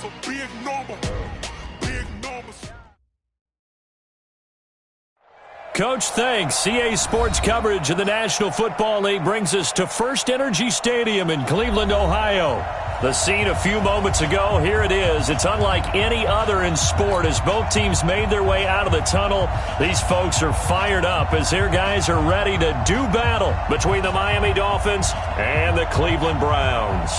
So big number. Big numbers. Coach, thanks. CA Sports coverage of the National Football League brings us to First Energy Stadium in Cleveland, Ohio. The scene a few moments ago, here it is. It's unlike any other in sport as both teams made their way out of the tunnel. These folks are fired up as their guys are ready to do battle between the Miami Dolphins and the Cleveland Browns.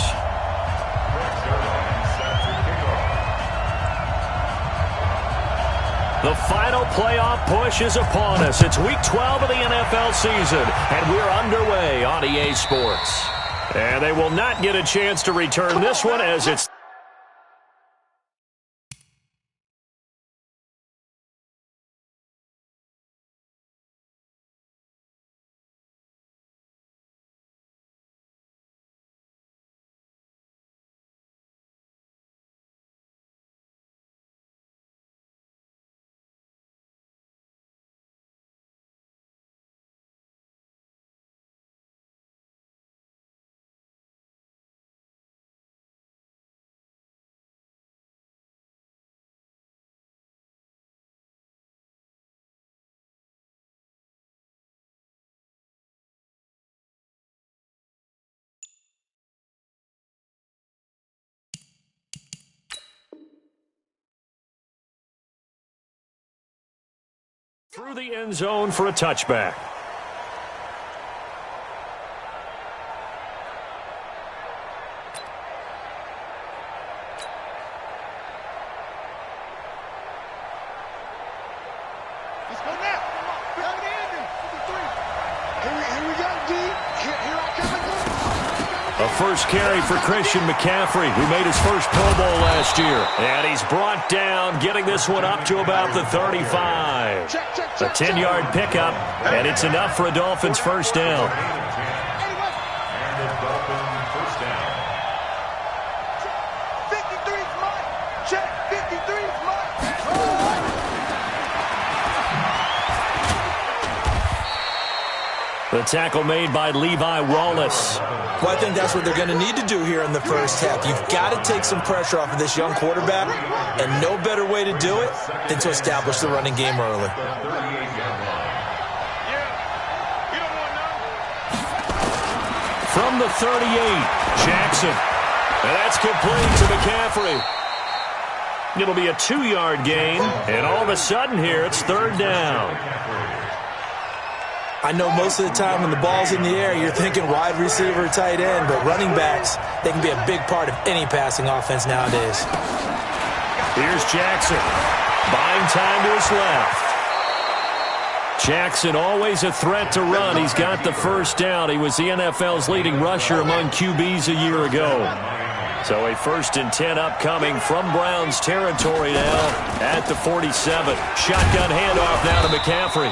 The final playoff push is upon us. It's Week 12 of the NFL season, and we're underway on EA Sports. And they will not get a chance to return this one as it's... through the end zone for a touchback. Let's go now. Here we go, D. Here I come again. A first carry for Christian McCaffrey, who made his first Pro Bowl last year. And he's brought down, getting this one up to about the 35. A 10-yard pickup, and it's enough for a Dolphins first down. The tackle made by Levi Wallace. Well, I think that's what they're going to need to do here in the first half. You've got to take some pressure off of this young quarterback, and no better way to do it than to establish the running game early. From the 38, Jackson. And that's complete to McCaffrey. It'll be a 2-yard gain, and all of a sudden here it's third down. I know most of the time when the ball's in the air, you're thinking wide receiver, tight end, but running backs, they can be a big part of any passing offense nowadays. Here's Jackson, buying time to his left. Jackson always a threat to run. He's got the first down. He was the NFL's leading rusher among QBs a year ago. So a 1st and 10 upcoming from Browns territory now at the 47. Shotgun handoff now to McCaffrey.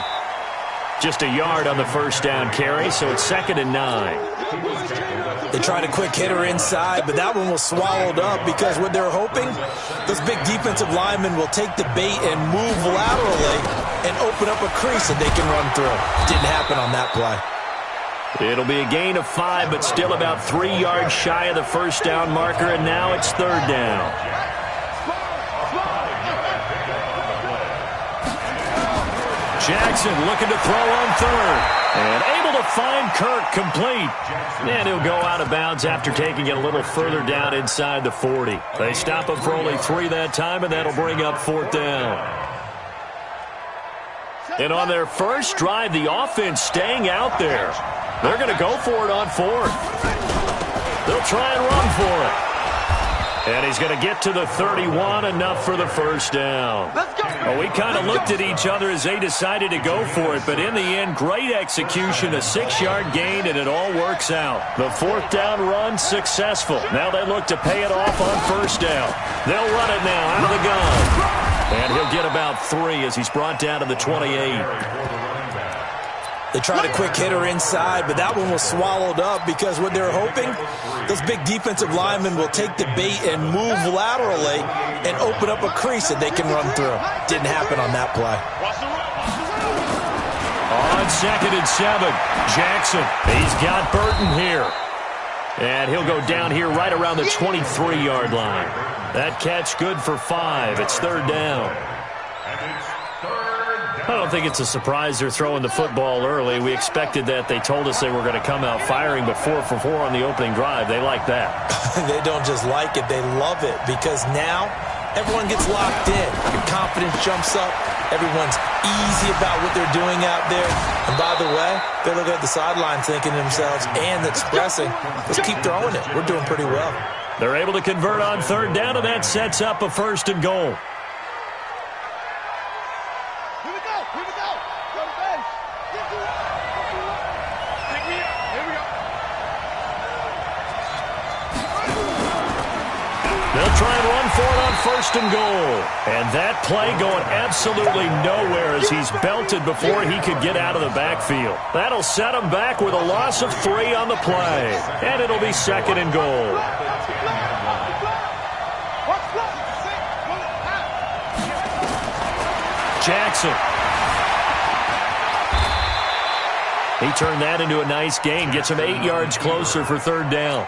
Just a yard on the first down carry, so it's 2nd and 9. They tried a quick hitter inside, but that one was swallowed up because what they're hoping, those big defensive linemen will take the bait and move laterally and open up a crease that they can run through. Didn't happen on that play. It'll be a gain of 5, but still about 3 yards shy of the first down marker, and now it's third down. Jackson looking to throw on third. And able to find Kirk complete. And he'll go out of bounds after taking it a little further down inside the 40. They stop him for only 3 that time, and that'll bring up 4th down. And on their first drive, the offense staying out there. They're going to go for it on 4th. They'll try and run for it. And he's going to get to the 31, enough for the first down. Well, we kind of looked at each other as they decided to go for it, but in the end, great execution, a 6-yard gain, and it all works out. The 4th down run successful. Now they look to pay it off on first down. They'll run it now out of the gun. And he'll get about 3 as he's brought down to the 28. They tried a quick hitter inside, but that one was swallowed up because what they're hoping, those big defensive linemen will take the bait and move laterally and open up a crease that they can run through. Didn't happen on that play. On 2nd and 7, Jackson. He's got Burton here. And he'll go down here right around the 23-yard line. That catch good for 5. It's third down. I don't think it's a surprise they're throwing the football early. We expected that. They told us they were going to come out firing, but 4 for 4 on the opening drive. They like that. They don't just like it, they love it, because now everyone gets locked in. Your confidence jumps up. Everyone's easy about what they're doing out there. And by the way, they're looking at the sideline thinking to themselves and expressing, let's keep throwing it. We're doing pretty well. They're able to convert on third down, and that sets up a first and goal. Here we go. Here we go. Go to base. Pick me up. Here we go. They'll try and run for it on first and goal. And that play going absolutely nowhere as he's belted before he could get out of the backfield. That'll set him back with a loss of 3 on the play. And it'll be second and goal. Jackson. He turned that into a nice gain. Gets him 8 yards closer for third down.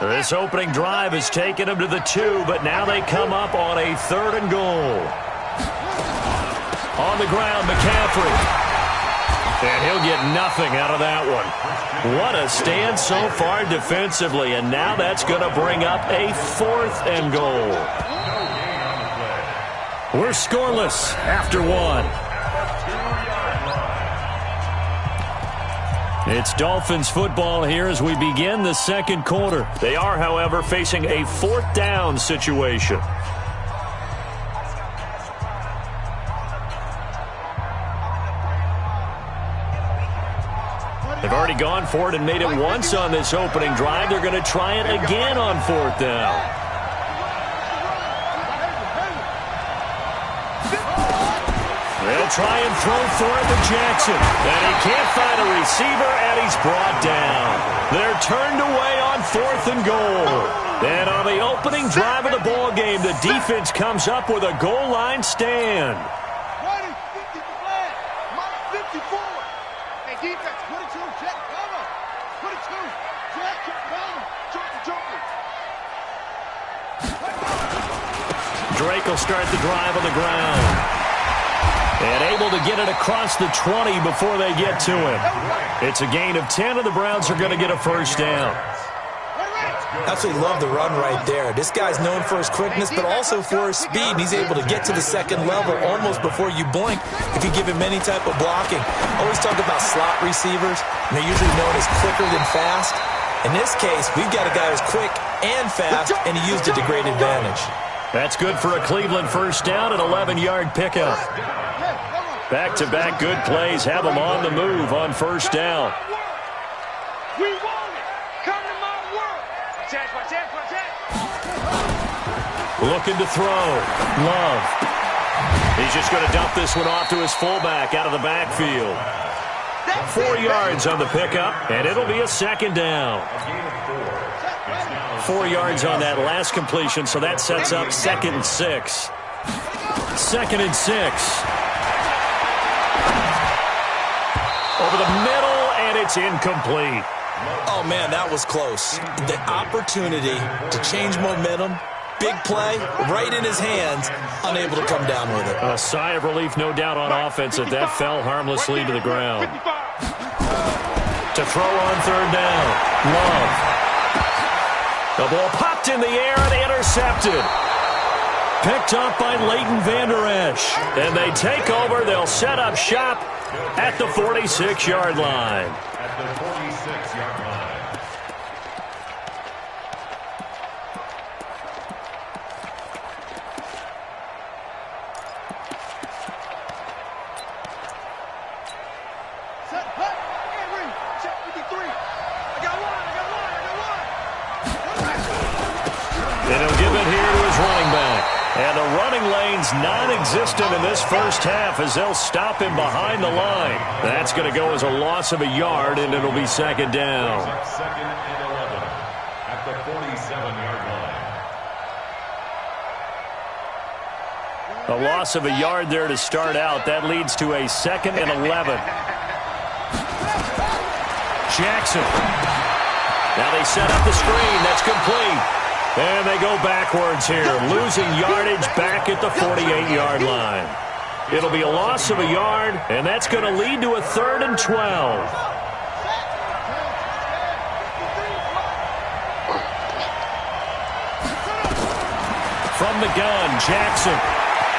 This opening drive has taken them to the 2, but now they come up on a third and goal. On the ground, McCaffrey. And he'll get nothing out of that one. What a stand so far defensively, and now that's going to bring up a fourth and goal. We're scoreless after 1. It's Dolphins football here as we begin the second quarter. They are, however, facing a fourth down situation. They've already gone for it and made it once on this opening drive. They're going to try it again on fourth down. They'll try and throw for it to Jackson. And he can't find a receiver, and he's brought down. They're turned away on fourth and goal. And on the opening drive of the ball game, the defense comes up with a goal line stand. 20, 50 to flag. Minus 54. Hey, defense, put it to him. Jet, cover. Put it to him. Jet, cover. Jumper. Drake will start the drive on the ground. And able to get it across the 20 before they get to him. It's a gain of 10, and the Browns are going to get a first down. Absolutely love the run right there. This guy's known for his quickness, but also for his speed. He's able to get to the second level almost before you blink if you give him any type of blocking. Always talk about slot receivers, and they're usually known as quicker than fast. In this case, we've got a guy who's quick and fast, and he used it to great advantage. That's good for a Cleveland first down, an 11-yard pickup. Back-to-back good plays have them on the move on first down. We want it. Come to my world. Protect. Looking to throw. Love. He's just going to dump this one off to his fullback out of the backfield. 4 yards on the pickup, and it'll be a second down. 4 yards on that last completion, so that sets up 2nd and 6. 2nd and 6. Over the middle, and it's incomplete. Oh, man, that was close. The opportunity to change momentum, big play, right in his hands, unable to come down with it. A sigh of relief, no doubt, on offense that fell harmlessly to the ground. To throw on third down. Love. The ball popped in the air and intercepted. Picked up by Leighton Vander Esch. And they take over. They'll set up shop at the 46-yard line. At the 46-yard line. Set, hut, and ring. Check 53. I got one. And he'll give it here to his running back. And the running lane's non-existent in this first half as they'll stop him behind the line. That's going to go as a loss of a yard, and it'll be second down. Second and 11 at the 47-yard line. A loss of a yard there to start out. That leads to a 2nd and 11. Jackson. Now they set up the screen. That's complete. And they go backwards here, losing yardage back at the 48-yard line. It'll be a loss of a yard, and that's going to lead to a 3rd and 12. From the gun, Jackson.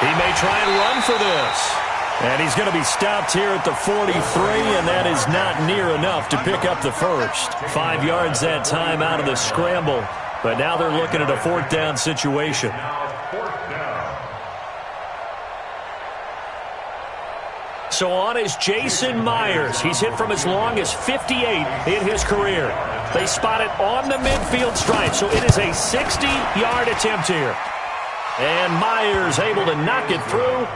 He may try and run for this. And he's going to be stopped here at the 43, and that is not near enough to pick up the first. 5 yards that time out of the scramble. But now they're looking at a 4th down situation. So on is Jason Myers. He's hit from as long as 58 in his career. They spot it on the midfield stripe, so it is a 60-yard attempt here. And Myers able to knock it through.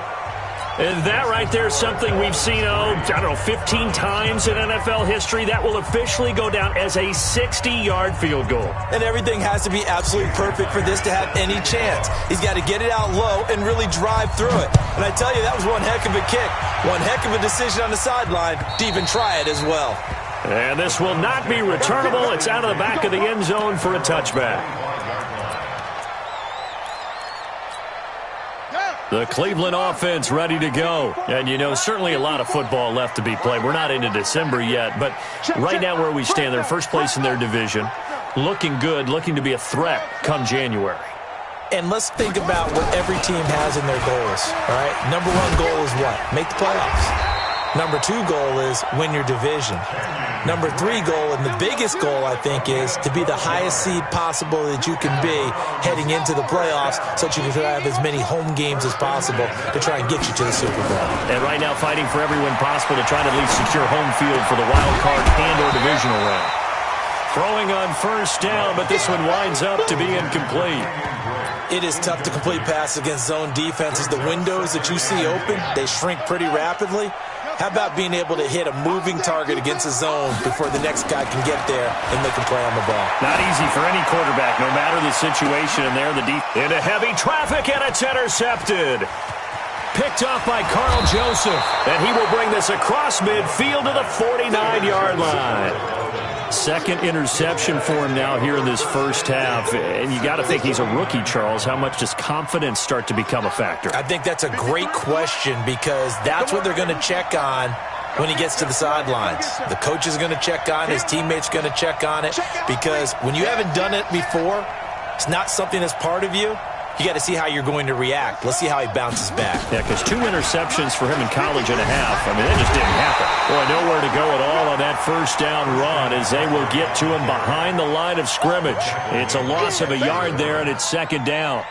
And that right there is something we've seen, 15 times in NFL history. That will officially go down as a 60-yard field goal. And everything has to be absolutely perfect for this to have any chance. He's got to get it out low and really drive through it. And I tell you, that was one heck of a kick. One heck of a decision on the sideline to even try it as well. And this will not be returnable. It's out of the back of the end zone for a touchback. The Cleveland offense ready to go. And, certainly a lot of football left to be played. We're not into December yet, but right now where we stand, they're first place in their division. Looking good, looking to be a threat come January. And let's think about what every team has in their goals, all right? Number 1 goal is what? Make the playoffs. Number 2 goal is win your division. Number 3 goal, and the biggest goal, I think, is to be the highest seed possible that you can be heading into the playoffs so that you can have as many home games as possible to try and get you to the Super Bowl. And right now fighting for every win possible to try to at least secure home field for the wild card and or divisional round. Throwing on 1st down, but this one winds up to be incomplete. It is tough to complete passes against zone defenses. The windows that you see open, they shrink pretty rapidly. How about being able to hit a moving target against a zone before the next guy can get there and make a play on the ball? Not easy for any quarterback, no matter the situation. And there, the deep into heavy traffic, and it's intercepted. Picked off by Carl Joseph, and he will bring this across midfield to the 49-yard line. 2nd interception for him now here in this first half. And you got to think he's a rookie, Charles. How much does confidence start to become a factor? I think that's a great question because that's what they're going to check on when he gets to the sidelines. The coach is going to check on it. His teammates are going to check on it because when you haven't done it before, it's not something that's part of you. You got to see how you're going to react. Let's see how he bounces back. Yeah, because 2 interceptions for him in college and a half. I mean, that just didn't happen. Boy, nowhere to go at all on that 1st down run as they will get to him behind the line of scrimmage. It's a loss of a yard there, and it's 2nd down.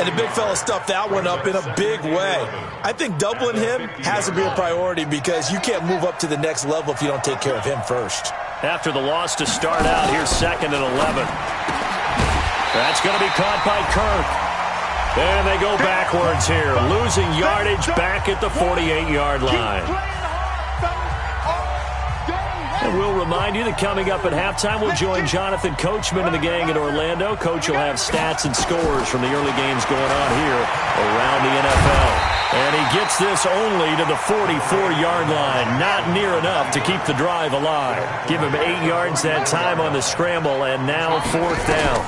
And the big fella stuffed that one up in a big way. I think doubling him has to be a priority because you can't move up to the next level if you don't take care of him first. After the loss to start out, here's 2nd and 11. That's going to be caught by Kirk. And they go backwards here, losing yardage back at the 48-yard line. And we'll remind you that coming up at halftime, we'll join Jonathan Coachman and the gang in Orlando. Coach will have stats and scores from the early games going on here around the NFL. And he gets this only to the 44-yard line. Not near enough to keep the drive alive. Give him 8 yards that time on the scramble, and now 4th down.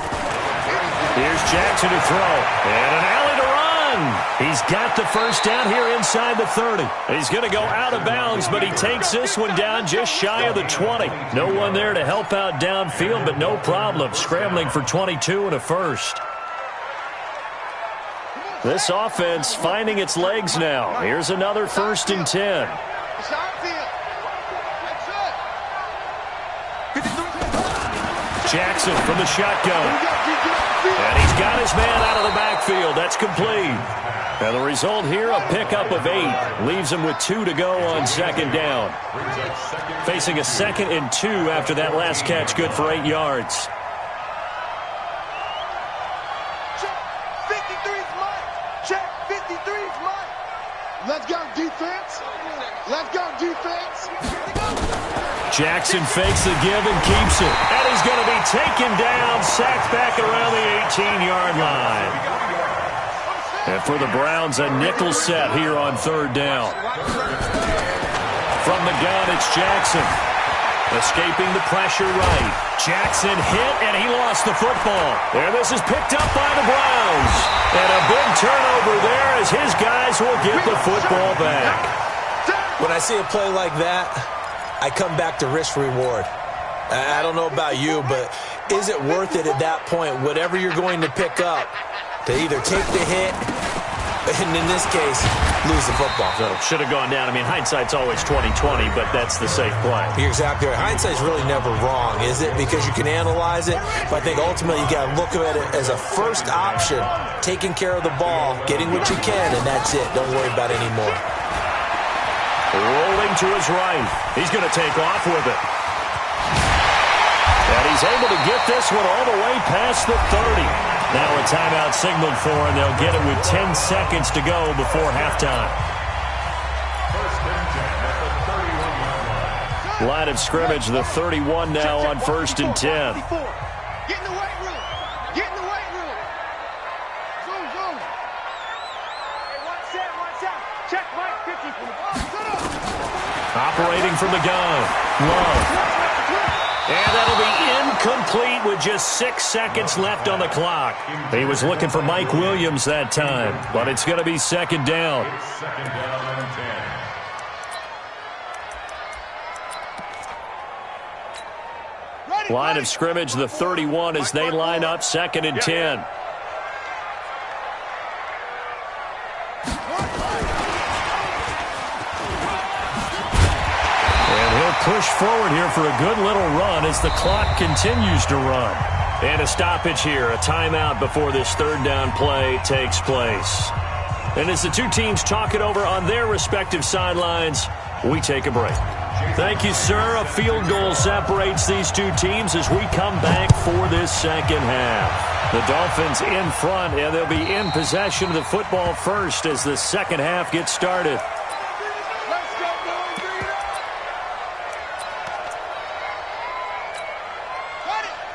Here's Jackson to throw. And an alley to run. He's got the 1st down here inside the 30. He's going to go out of bounds, but he takes this one down just shy of the 20. No one there to help out downfield, but no problem. Scrambling for 22 and a first. This offense finding its legs now. Here's another 1st and 10. Jackson from the shotgun. And he's got his man out of the backfield. That's complete. And the result here, a pickup of 8. Leaves him with 2 to go on 2nd down. Facing a 2nd and 2 after that last catch, good for 8 yards. Check 53 is mine. Check 53 is mine. Let's go, defense. Let's go, defense. Jackson fakes the give and keeps it. And he's going to be taken down, sacked back around the 18-yard line. And for the Browns, a nickel set here on 3rd down. From the gun, it's Jackson. Escaping the pressure right. Jackson hit, and he lost the football. And this is picked up by the Browns. And a big turnover there as his guys will get the football back. When I see a play like that, I come back to risk-reward. I don't know about you, but is it worth it at that point, whatever you're going to pick up, to either take the hit, and in this case, lose the football? So should have gone down. I mean, hindsight's always 20/20, but that's the safe play. You're exactly right. Hindsight's really never wrong, is it? Because you can analyze it, but I think ultimately you got to look at it as a first option, taking care of the ball, getting what you can, and that's it. Don't worry about it anymore. Rolling to his right. He's going to take off with it. And he's able to get this one all the way past the 30. Now a timeout signaled for, and they'll get it with 10 seconds to go before halftime. Line of scrimmage, the 31 now on 1st and 10. Get in the weight room. Get in the weight room. Zoom, zoom. Hey, watch out. Check Mike 50. Operating from the gun. Love. And that'll be incomplete with just 6 seconds left on the clock. He was looking for Mike Williams that time, but it's going to be second down. Second down and 10. Line of scrimmage, the 31 as they line up 2nd and 10. Push forward here for a good little run as the clock continues to run. And a stoppage here, a timeout before this 3rd down play takes place. And as the two teams talk it over on their respective sidelines, we take a break. Thank you, sir. A field goal separates these two teams as we come back for this second half. The Dolphins in front, and they'll be in possession of the football first as the second half gets started.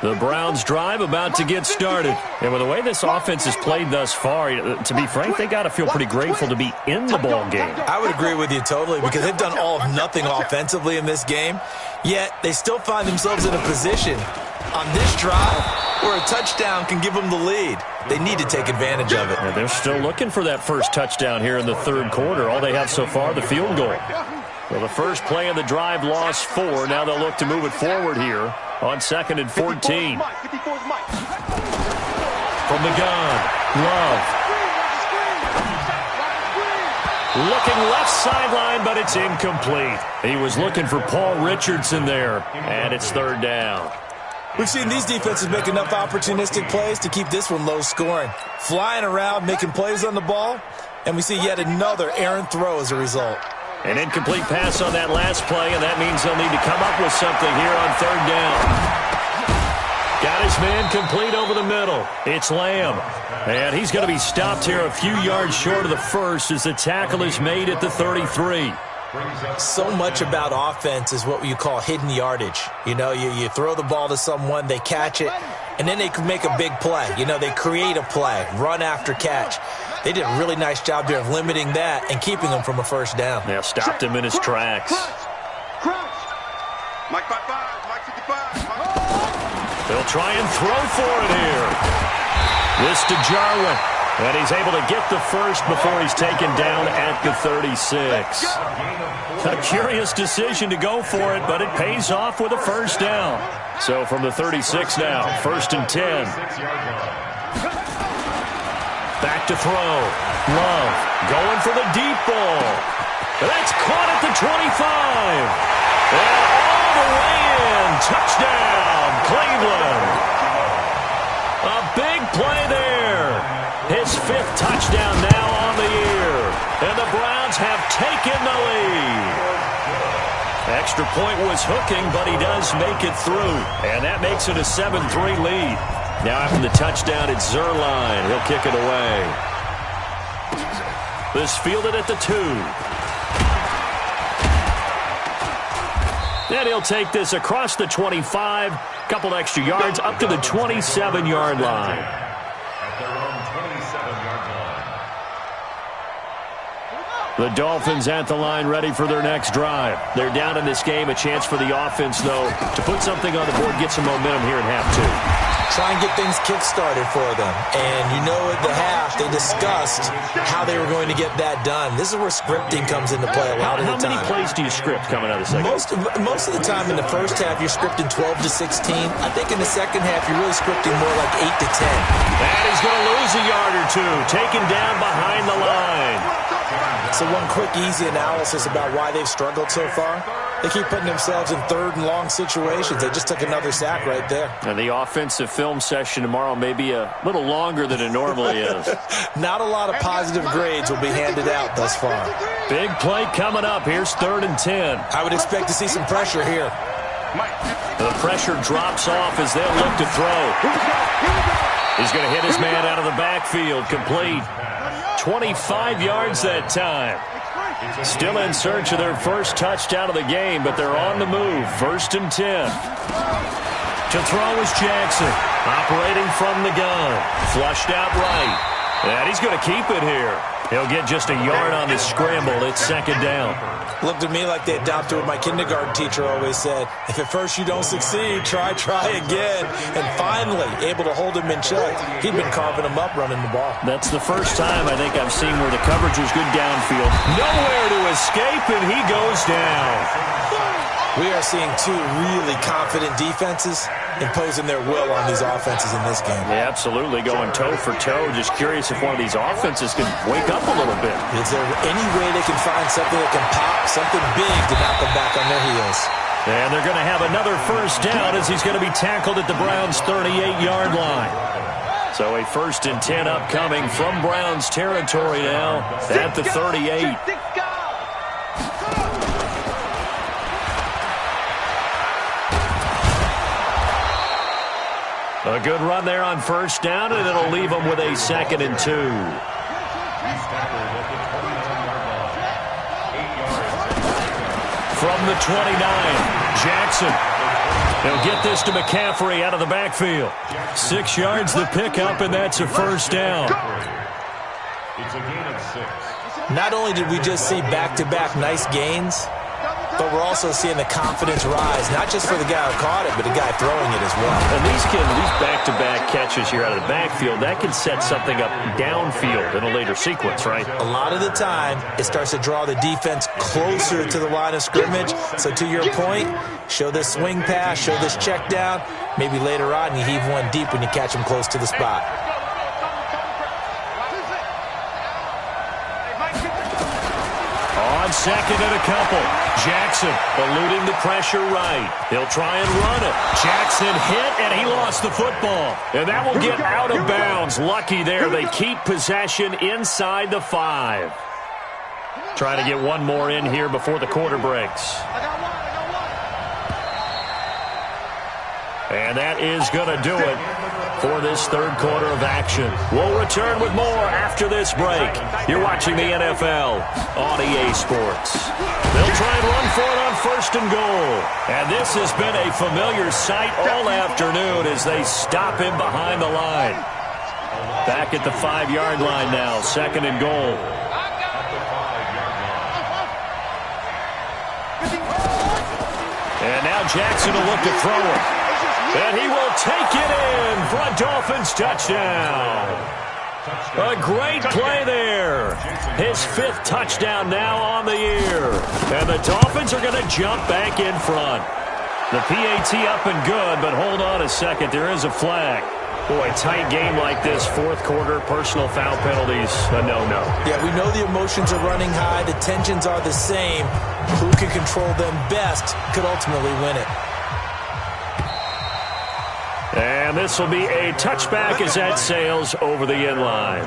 The Browns drive about to get started. And with the way this offense has played thus far, to be frank, they got to feel pretty grateful to be in the ball game. I would agree with you totally because they've done all of nothing offensively in this game, yet they still find themselves in a position on this drive where a touchdown can give them the lead. They need to take advantage of it. And they're still looking for that first touchdown here in the 3rd quarter. All they have so far, the field goal. Well, the first play of the drive lost 4. Now they'll look to move it forward here on 2nd and 14. From the gun, Love. Looking left sideline, but it's incomplete. He was looking for Paul Richardson there, and it's 3rd down. We've seen these defenses make enough opportunistic plays to keep this one low scoring. Flying around, making plays on the ball, and we see yet another errant throw as a result. An incomplete pass on that last play, and that means they'll need to come up with something here on 3rd down. Got his man complete over the middle. It's Lamb. And he's going to be stopped here a few yards short of the first as the tackle is made at the 33. So much about offense is what you call hidden yardage. You know, you throw the ball to someone, they catch it, and then they can make a big play. You know, they create a play, run after catch. They did a really nice job there of limiting that and keeping him from a first down. Yeah, stopped him in his tracks. Mike 55, Mike 55. They'll try and throw for it here. This to Jarwin. And he's able to get the first before he's taken down at the 36. A curious decision to go for it, but it pays off with a first down. So from the 36 now, 1st and 10. Back to throw. Love going for the deep ball. That's caught at the 25. And all the way in. Touchdown, Cleveland. A big play there. His 5th touchdown now on the year. And the Browns have taken the lead. Extra point was hooking, but he does make it through. And that makes it a 7-3 lead. Now after the touchdown, it's Zerline. He'll kick it away. This fielded at the 2. And he'll take this across the 25. Couple extra yards up to the 27-yard line. At their own 27-yard The Dolphins at the line ready for their next drive. They're down in this game. A chance for the offense, though, to put something on the board, get some momentum here in half two. Try and get things kick-started for them. And you know at the half, they discussed how they were going to get that done. This is where scripting comes into play a lot of the time. How many plays do you script coming out of the second? Most of the time in the first half, you're scripting 12 to 16. I think in the second half, you're really scripting more like 8 to 10. And he's going to lose a yard or two, taken down behind the line. So one quick, easy analysis about why they've struggled so far. They keep putting themselves in third and long situations. They just took another sack right there. And the offensive film session tomorrow may be a little longer than it normally is. Not a lot of positive grades will be handed out thus far. Big play coming up. Here's 3rd and 10. I would expect to see some pressure here. The pressure drops off as they'll look to throw. He's going to hit his man out of the backfield. Complete. 25 yards that time. Still in search of their first touchdown of the game, but they're on the move. 1st and 10. To throw is Jackson. Operating from the gun. Flushed out right. And he's going to keep it here. He'll get just a yard on the scramble. It's 2nd down. Looked at me like they adopted what my kindergarten teacher always said. If at first you don't succeed, try again. And finally, able to hold him in check. He'd been carving him up running the ball. That's the first time I think I've seen where the coverage was good downfield. Nowhere to escape, and he goes down. We are seeing two really confident defenses imposing their will on these offenses in this game. Yeah, absolutely, going toe for toe. Just curious if one of these offenses can wake up a little bit. Is there any way they can find something that can pop, something big to knock them back on their heels? And they're going to have another 1st down as he's going to be tackled at the Browns' 38-yard line. So a 1st and 10 upcoming from Browns territory now at the 38. A good run there on 1st down, and it'll leave them with a 2nd and 2. From the 29, Jackson. He'll get this to McCaffrey out of the backfield. 6 yards the pickup, and that's a 1st down. It's a gain of 6. Not only did we just see back-to-back nice gains, but we're also seeing the confidence rise, not just for the guy who caught it, but the guy throwing it as well. And these back-to-back catches here out of the backfield, that can set something up downfield in a later sequence, right? A lot of the time, it starts to draw the defense closer to the line of scrimmage. So to your point, show this swing pass, show this check down. Maybe later on, you heave one deep when you catch him close to the spot. On 2nd and a couple. Jackson eluding the pressure right. He'll try and run it. Jackson hit, and he lost the football. And that will get out of bounds. Lucky there. They keep possession inside the 5. Trying to get one more in here before the quarter breaks. And that is going to do it for this 3rd quarter of action. We'll return with more after this break. You're watching the NFL on EA Sports. They'll try and run for it on 1st and goal. And this has been a familiar sight all afternoon as they stop him behind the line. Back at the 5-yard line now, 2nd and goal. And now Jackson will look to throw it. And he will take it in for a Dolphins touchdown. A great play there. His 5th touchdown now on the year. And the Dolphins are going to jump back in front. The PAT up and good, but hold on a second. There is a flag. Boy, a tight game like this, 4th quarter, personal foul penalties, a no-no. Yeah, we know the emotions are running high. The tensions are the same. Who can control them best could ultimately win it. And this will be a touchback as that sails over the end line.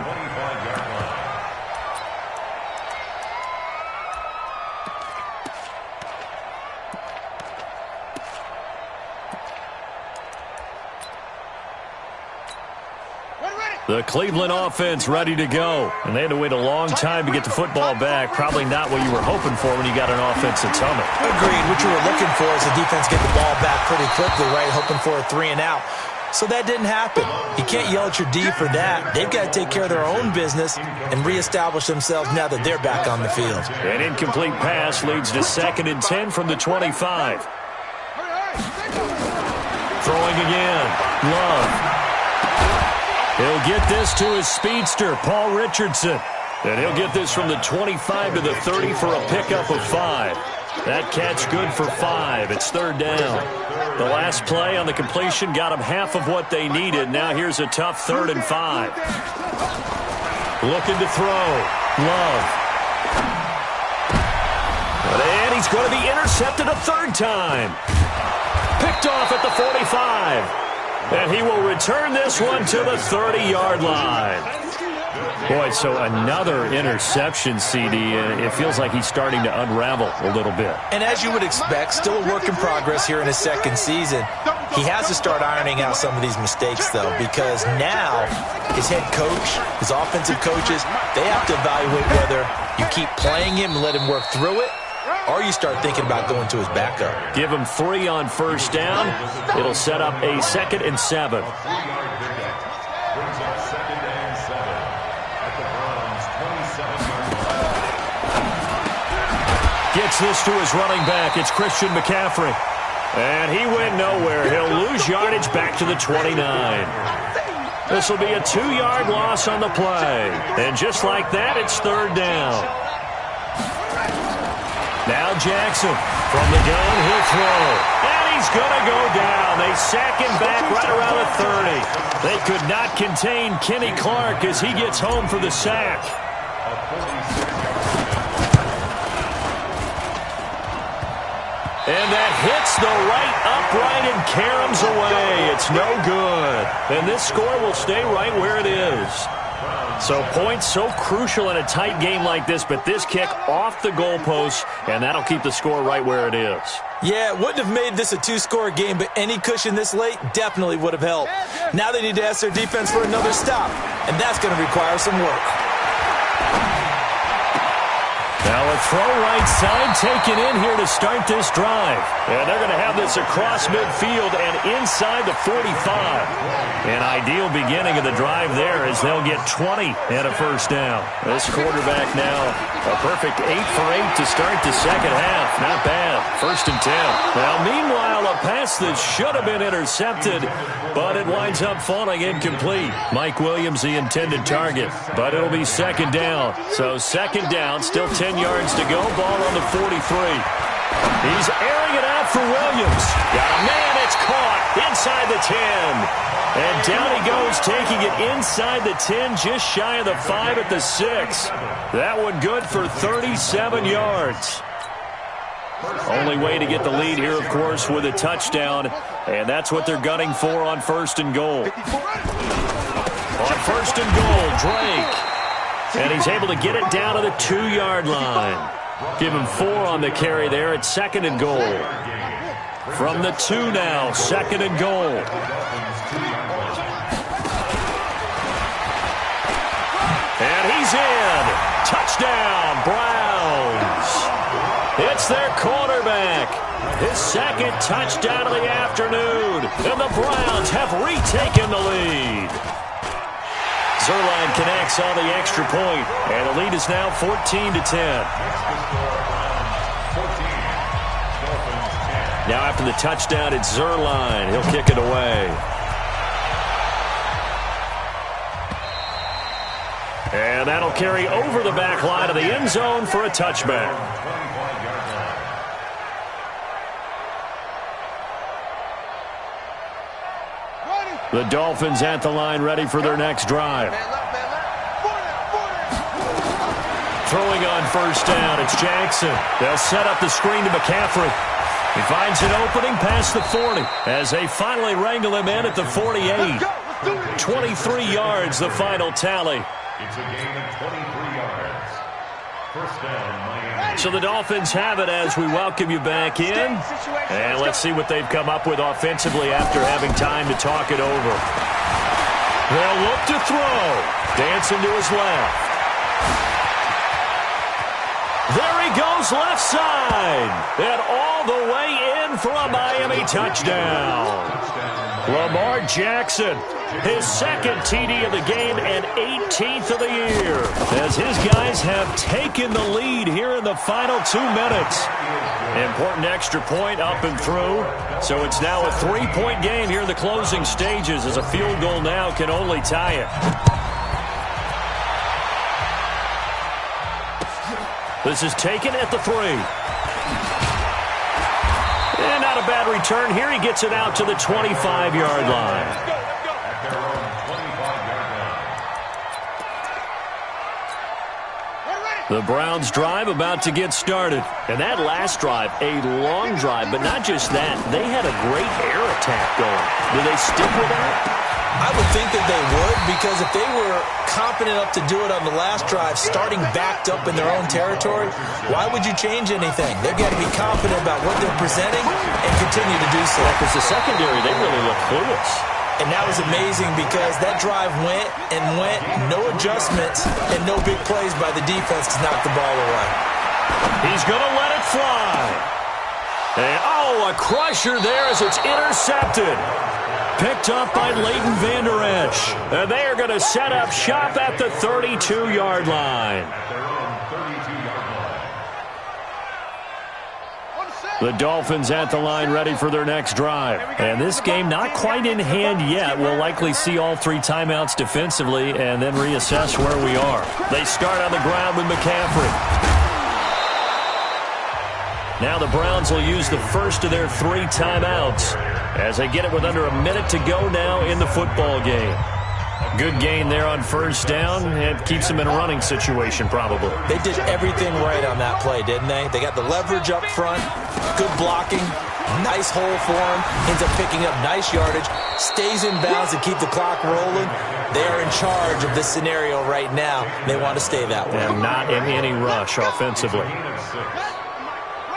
The Cleveland offense ready to go. And they had to wait a long time to get the football back. Probably not what you were hoping for when you got an offense that's humming. Agreed. What you were looking for is the defense get the ball back pretty quickly, right? Hoping for a 3 and out. So that didn't happen. You can't yell at your D for that. They've got to take care of their own business and reestablish themselves now that they're back on the field. An incomplete pass leads to 2nd and 10 from the 25. Throwing again. Love. He'll get this to his speedster, Paul Richardson. And he'll get this from the 25 to the 30 for a pickup of 5. That catch good for 5. It's 3rd down. The last play on the completion got them half of what they needed. Now here's a tough 3rd and 5. Looking to throw. Love. And he's going to be intercepted a 3rd time. Picked off at the 45. And he will return this one to the 30-yard line. Boy, so another interception, CD. It feels like he's starting to unravel a little bit. And as you would expect, still a work in progress here in his 2nd season. He has to start ironing out some of these mistakes, though, because now his head coach, his offensive coaches, they have to evaluate whether you keep playing him and let him work through it, or you start thinking about going to his backup. Give him 3 on 1st down. It'll set up a 2nd and 7. Gets this to his running back. It's Christian McCaffrey. And he went nowhere. He'll lose yardage back to the 29. This will be a 2-yard loss on the play. And just like that, it's 3rd down. Now Jackson from the gun, he'll throw. And he's going to go down. They sack him back right around the 30. They could not contain Kenny Clark as he gets home for the sack. And that hits the right upright and caroms away. It's no good. And this score will stay right where it is. So points so crucial in a tight game like this, but this kick off the goalpost, and that'll keep the score right where it is. Yeah, it wouldn't have made this a 2-score game, but any cushion this late definitely would have helped. Now they need to ask their defense for another stop, and that's going to require some work. Now a throw right side taken in here to start this drive. And they're going to have this across midfield and inside the 45. An ideal beginning of the drive there as they'll get 20 and a 1st down. This quarterback now a perfect 8 for 8 to start the 2nd half. Not bad. 1st and 10. Now meanwhile a pass that should have been intercepted, but it winds up falling incomplete. Mike Williams the intended target, but it'll be 2nd down. So 2nd down, still 10 yards to go. Ball on the 43. He's airing it out for Williams. Got a man. It's caught inside the 10. And down he goes, taking it inside the 10, just shy of the 5 at the 6. That one good for 37 yards. Only way to get the lead here, of course, with a touchdown. And that's what they're gunning for on 1st and goal. On 1st and goal, Drake. And he's able to get it down to the 2-yard line. Give him 4 on the carry there at 2nd and goal. From the 2 now, 2nd and goal. And he's in. Touchdown, Browns. It's their quarterback. His 2nd touchdown of the afternoon. And the Browns have retaken the lead. Zerline connects on the extra point, and the lead is now 14-10. Now after the touchdown, it's Zerline. He'll kick it away. And that'll carry over the back line of the end zone for a touchback. The Dolphins at the line ready for their next drive. Throwing on 1st down, it's Jackson. They'll set up the screen to McCaffrey. He finds an opening past the 40 as they finally wrangle him in at the 48. 23 yards, the final tally. It's a gain of 23 yards. 1st down, Miami. So the Dolphins have it as we welcome you back in. And let's see what they've come up with offensively after having time to talk it over. They'll look to throw. Dancing to his left. There he goes left side. And all the way in for a Miami touchdown. Lamar Jackson, his second TD of the game and 18th of the year, as his guys have taken the lead here in the final 2 minutes. Important extra point up and through, so it's now a 3-point game here in the closing stages, as a field goal now can only tie it. This is taken at the 3. And not a bad return here. He gets it out to the 25-yard line. The Browns drive about to get started. And that last drive, a long drive, but not just that. They had a great air attack going. Do they stick with that? I would think that they would, because if they were confident enough to do it on the last drive, starting backed up in their own territory, why would you change anything? They've got to be confident about what they're presenting and continue to do so. Because the secondary, they really look clueless. And that was amazing, because that drive went and went, no adjustments and no big plays by the defense to knock the ball away. He's going to let it fly. And, a crusher there as it's intercepted. Picked up by Leighton Vander Esch. And they are going to set up shop at the 32-yard line. The Dolphins at the line ready for their next drive. And this game not quite in hand yet. We'll likely see all 3 timeouts defensively and then reassess where we are. They start on the ground with McCaffrey. Now the Browns will use the first of their 3 timeouts as they get it with under a minute to go now in the football game. Good gain there on first down, and keeps them in a running situation probably. They did everything right on that play, didn't they? They got the leverage up front, good blocking, nice hole for him, ends up picking up nice yardage, stays in bounds to keep the clock rolling. They are in charge of this scenario right now. They want to stay that way. And not in any rush offensively.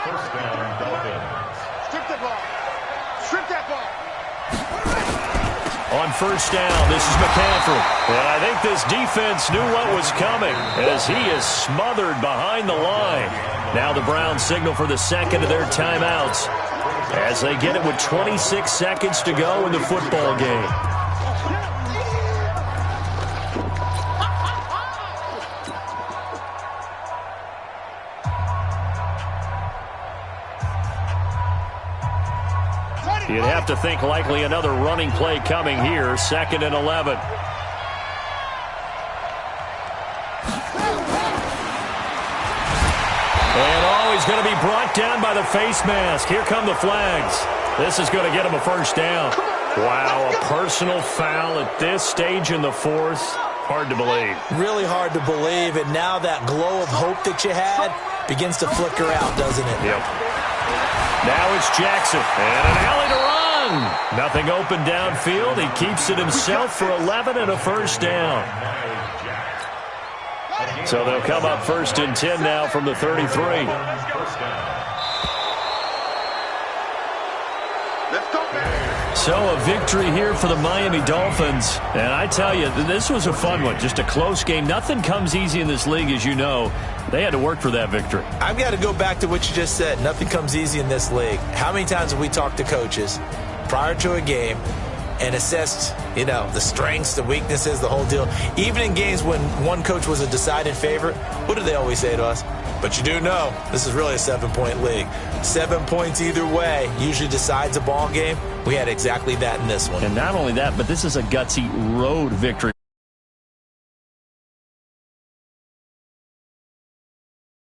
First down, Dolphins. Strip that ball. Strip that ball. On first down, this is McCaffrey. And I think this defense knew what was coming as he is smothered behind the line. Now the Browns signal for the second of their timeouts as they get it with 26 seconds to go in the football game. You'd have to think likely another running play coming here, 2nd and 11. And he's going to be brought down by the face mask. Here come the flags. This is going to get him a first down. Wow, a personal foul at this stage in the 4th. Hard to believe. Really hard to believe, and now that glow of hope that you had begins to flicker out, doesn't it? Yep. Now it's Jackson, and an alley to run. Nothing open downfield. He keeps it himself for 11 and a first down. So they'll come up 1st and 10 now from the 33. So a victory here for the Miami Dolphins. And I tell you, this was a fun one. Just a close game. Nothing comes easy in this league, as you know. They had to work for that victory. I've got to go back to what you just said. Nothing comes easy in this league. How many times have we talked to coaches prior to a game and assessed, the strengths, the weaknesses, the whole deal? Even in games when one coach was a decided favorite, what do they always say to us? But you do know this is really a 7-point league. 7 points either way usually decides a ball game. We had exactly that in this one. And not only that, but this is a gutsy road victory.